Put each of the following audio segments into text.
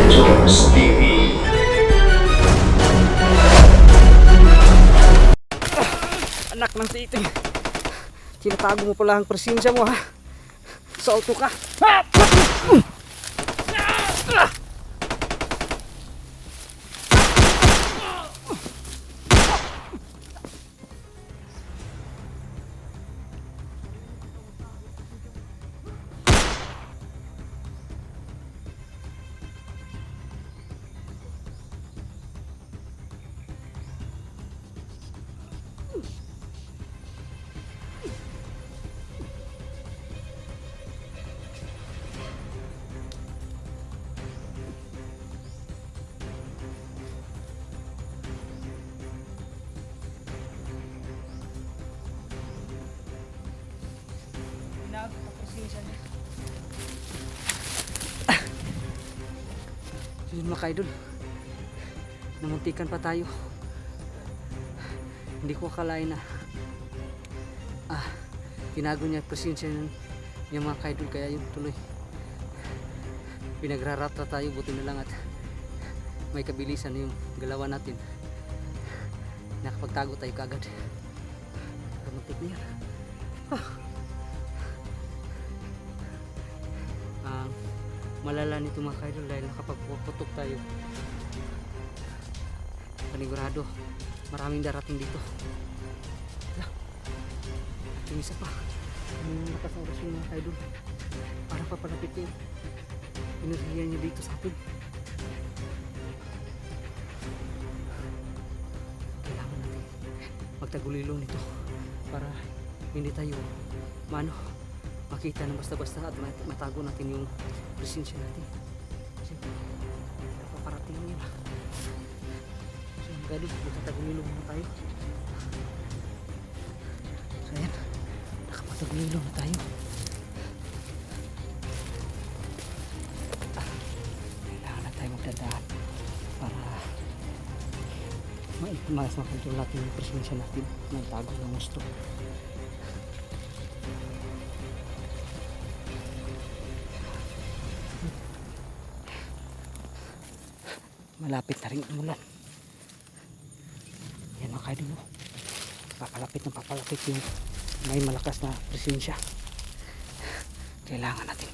Jones TV. Anak ng titing, tinatago mo pala ang presensya mo, ha? Salto ka. Yun mga kaidol, namuntikan pa tayo. Hindi ko akalain na tinago niya presensya yung mga kaidol, kaya yun tuloy pinagraratra tayo. Buti na lang at may kabilisan yung galawan natin, nakapagtago tayo kaagad. Namuntik na yan. Malala nito mga kaidol dahil nakapagpuputok tayo. Panigurado maraming darating dito. Yung isa pa, yung lakas ng orasyon mga kaidol, para papalapitin enerhiya niya dito sa atin. Kailangan natin magtagulilo nito para hindi tayo makita ng basta-basta at matago natin yung presensya natin. Siyempre, napaparating yun. So, gano'n, magtatagulilo muna tayo. So, ayan, nakapagtagulilo na tayo. Kailangan na tayo magdadaan para mas makontrol natin yung presensya natin ng tago ng gusto. Malapit na rin umulan. Yan mga kaidol, papalapit yung may malakas na presensya. Kailangan natin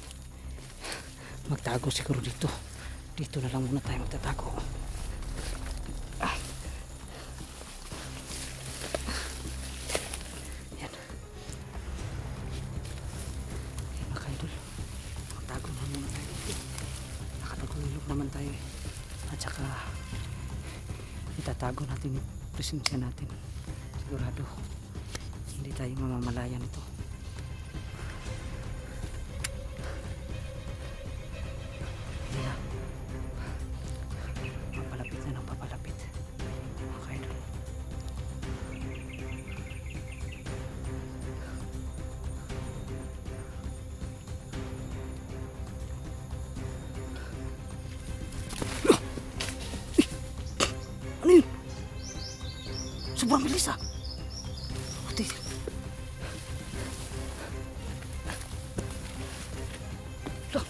magtago siguro dito. Dito na lang muna tayo magtatago. Yan. Yan mga kaidol, magtago na muna tayo dito. Nakatagulilog naman tayo eh. At saka itatago natin yung presensya natin. Sigurado hindi tayo mamamalayan ito. Kaya papalapit na ng papalapit. Okay doon. Ano yun? Sobrang bilis ah. Buti. Loh.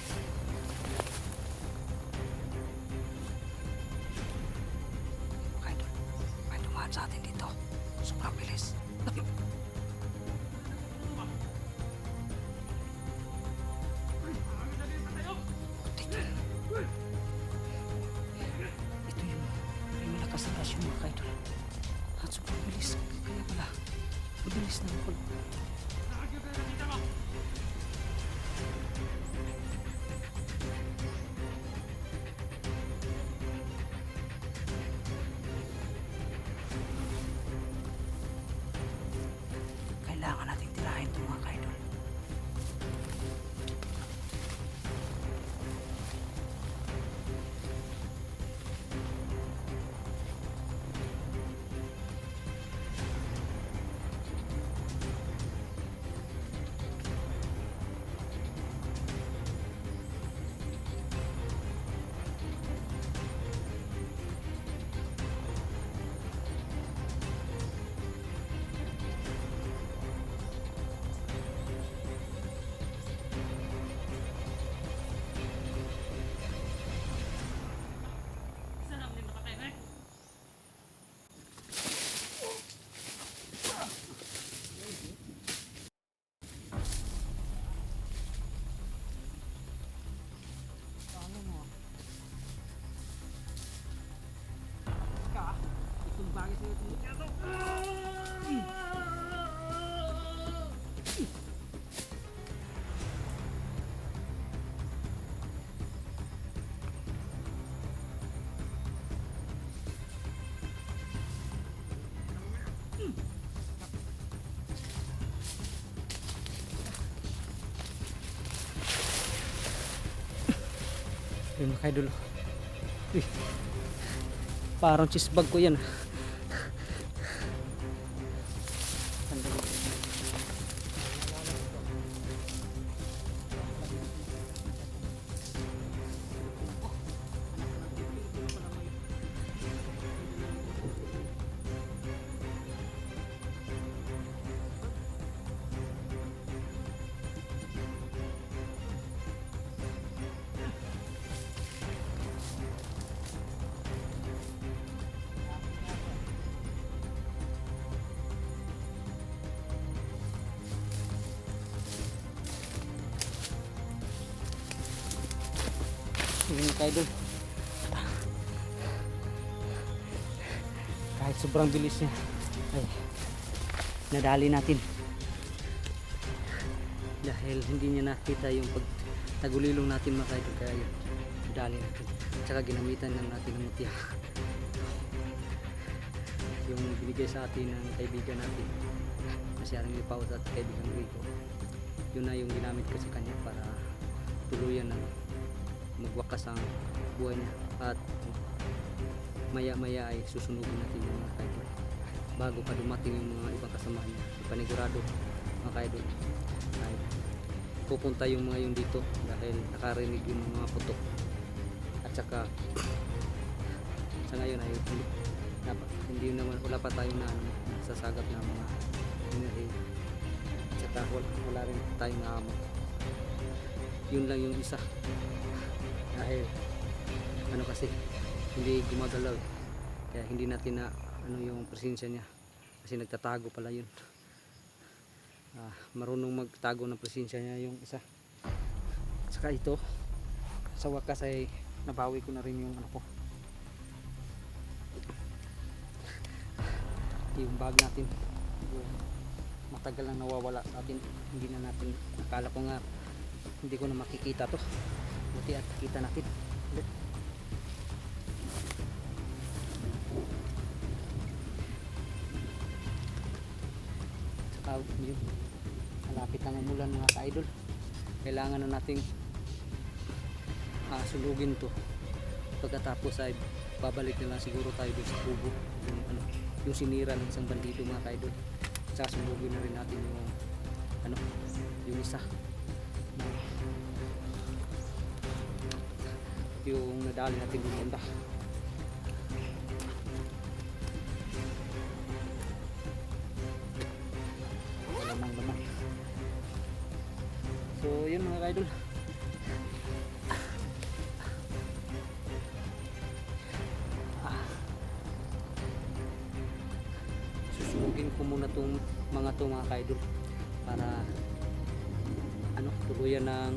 May dumaan sa atin dito. Sobrang bilis. Ito yung may malakas na rasyon mga kaidol. At sobrang bilis. Kaya pala mabilis na ako. Kailangan nating tirahin ito mga kaidol. Yun mga idol. Uy, parang cheese bag ko yan. Yun mga idol. Kahit sobrang bilis niya ay nadali natin dahil hindi niya nakita yung pagtagulilong natin mga idol, kaya yun nadali natin. Tsaka ginamitan lang natin ng mutya yung binigay sa atin ng kaibigan natin na si Aring Lipaut at kaibigan Rico. Yun na yung ginamit ko sa kanya para tuluyan ng magwakas ang buhay niya, at maya maya ay susunugin natin yung mga kaidol bago pa dumating yung mga ibang kasama niya. Panigurado mga kaidol ay pupunta yung mga yun dito dahil nakarinig yung mga putok, at saka sa ngayon ay hindi naman, wala pa tayong sasagap na mga energy, at saka wala rin tayong naamot. Yun lang yung isa dahil ano kasi hindi gumagalaw, kaya hindi natin na ano yung presensya niya kasi nagtatago pala yun. Marunong magtago ng presensya niya yung isa. Saka ito sa wakas ay nabawi ko na rin yung ano ko, yung bag natin, yung matagal lang nawawala sa atin, hindi na natin, nakala ko nga hindi ko na makikita to, buti at kita natin ulit. Saka yun, malapit ang umulan mga ka-idol, kailangan na nating sulugin to. Pagkatapos ay babalik na lang siguro tayo dun sa kubo, yung sinira ng isang bandido mga ka-idol. Saka sulugin na rin natin yung yung isa, yung nadali natin bumenda. Lamang. So yun mga idol, susugin ko muna tong mga idol para tuluyan ng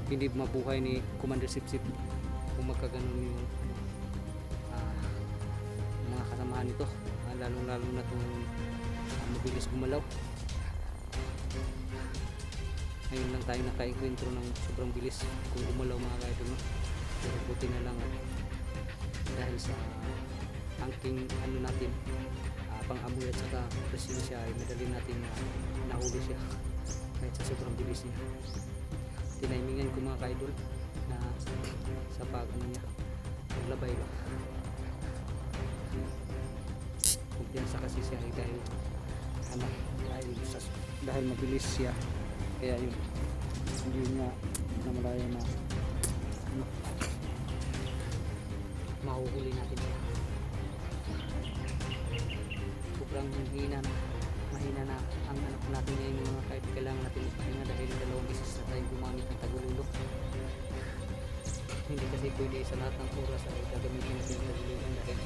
hindi mabuhay ni Commander Sipsip kung magkaganon yung mga kasamahan nito, lalong na itong mabilis gumalaw. Ngayon lang tayo naka-encuentro ng sobrang bilis kung gumalaw mga idol, no? Pero buti na lang dahil sa angking natin, pang-amoy at saka presensya ay madali natin nahuli siya kahit sa sobrang bilis niya. Tinimingan ko mga ka-idol na sa niya paglabay ba, kumpiyansa kasi siya dahil mabilis siya, kaya yun hindi niya namalaya na mahuhuli natin siya. Sobrang mahina na ang anak natin ngayon mga kahit kailangan natin magpahinga dahil dalawang beses na tayo gumamit ng tagululok. Hindi kasi pwede sa lahat ng oras ay gagamitin natin yung tagululok dahil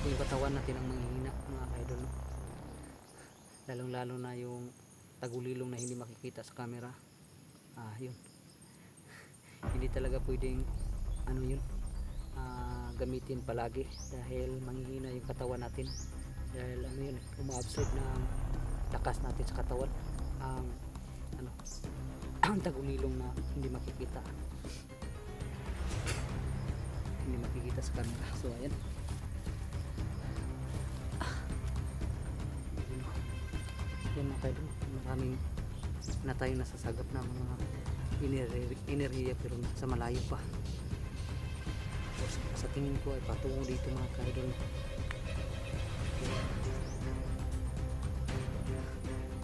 yung katawan natin ang manghihina mga idol, no? Lalong lalo na yung tagulilong na hindi makikita sa camera. Yun hindi talaga pwedeng gamitin palagi dahil manghihina yung katawan natin, dahil yun, umaabsorb ng lakas natin sa katawan ang tagulilong na hindi makikita sa camera. So ayan, yan mga kaidol, maraming na tayo nasasagap na mga enerhiya pero sa malayo pa. Sa tingin ko ay patungo dito mga kaidol.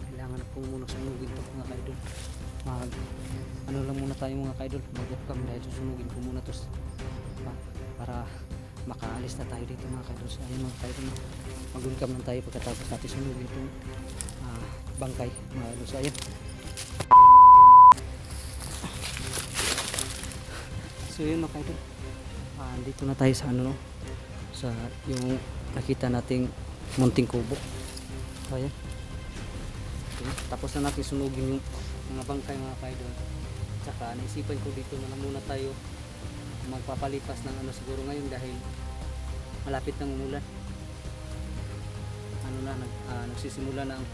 Kailangan po muna sunugin to mga kaidol. Ano lang muna tayo mga kaidol, mag-upcam dahil susunugin ko muna to para makaalis na tayo dito mga kaidol. So ayun mga kaidol, mag-upcam lang tayo pagkatapos natin sunugin itong bangkay mga kaidol. So ayun. So yun mga kaidol, dito na tayo sa ano, sa yung nakita nating munting kubo. So ayan. Okay. Tapos na natin sunugin yung mga bangkay mga kaidol. Tsaka naisipan ko dito na muna tayo magpapalipas ng ano siguro ngayon dahil malapit ng umulan. Ano na, nagsisimula na ang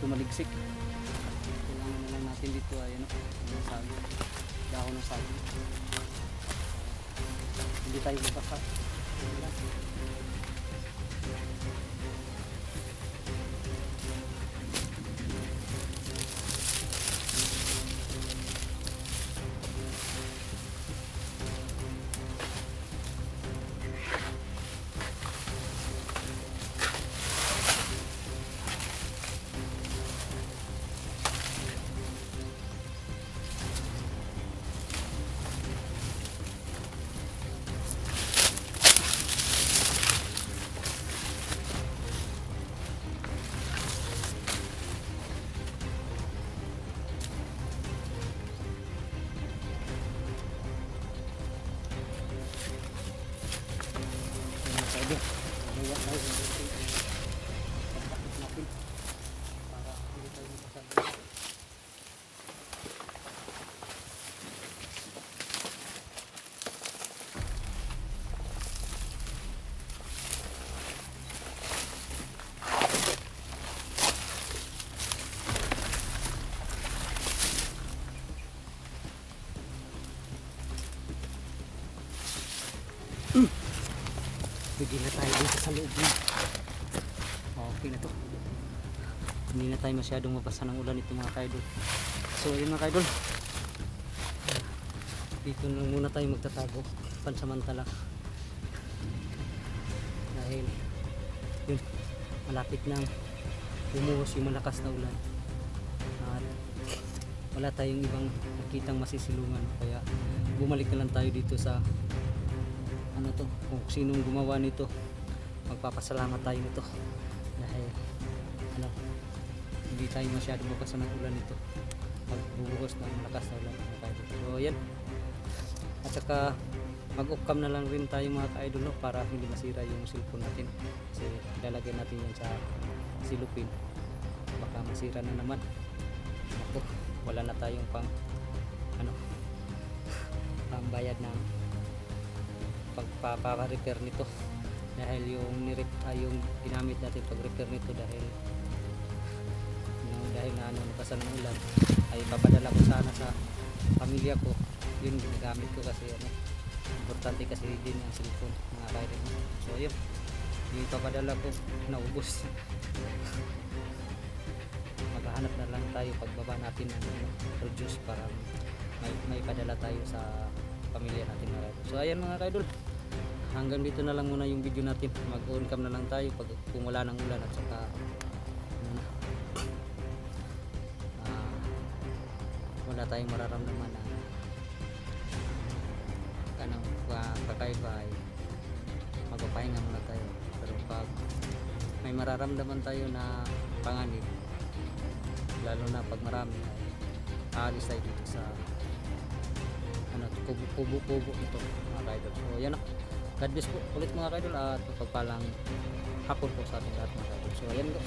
tumaligsik. Kailangan na lang natin dito ay ano, sabi, dahon ng sabi. Hindi tayo magpapa. Pwede na tayo dito sa loob na. Okay na to. Hindi na tayo masyadong mabasa ng ulan ito mga kaidol. So ayun mga kaidol, dito na muna tayo magtatago pansamantala dahil yun, malapit nang bumuhos yung malakas na ulan at wala tayong ibang nakitang masisilungan, kaya bumalik na lang tayo dito sa ano to, kung sinong gumawa nito magpapasalamat tayo nito dahil ano, hindi tayo masyadong mabasa ng ulan nito magbubuhos ng malakas na ulan mga kaidol. So yan, at saka mag-upcam na lang rin tayo mga kaidol, no, para hindi masira yung cellphone natin kasi lalagyan natin yan sa silupin, baka masira na naman. Ako, wala na tayong pang ano, pambayad ng pagpapa-repair nito dahil yung yung ginamit natin pag-repair nito dahil na ano, nabasa ng ulan ay papadala ko sana sa pamilya ko. Yun ginagamit ko kasi ano, importante kasi din ang cellphone mga kaidol. So yun, yung papadala ko naubos. Maghahanap na lang tayo pagbaba natin ng produce para may padala tayo sa pamilya natin mga kaidol. So ayan mga kaidol, hanggang dito na lang muna yung video natin. Mag-on cam na lang tayo pag pumula ng ulan at saka ano na, wala tayong mararamdaman na kanang kakaiba ay magpapahinga muna tayo. Pero pag may mararamdaman tayo na panganib, lalo na pag marami, ay aalis tayo dito sa ano, kubo-kubo ito mga kaidol. So yan, God bless po ulit mga kaidol at pagpalang hapon po sa ating lahat mga kaidol. So ayan go.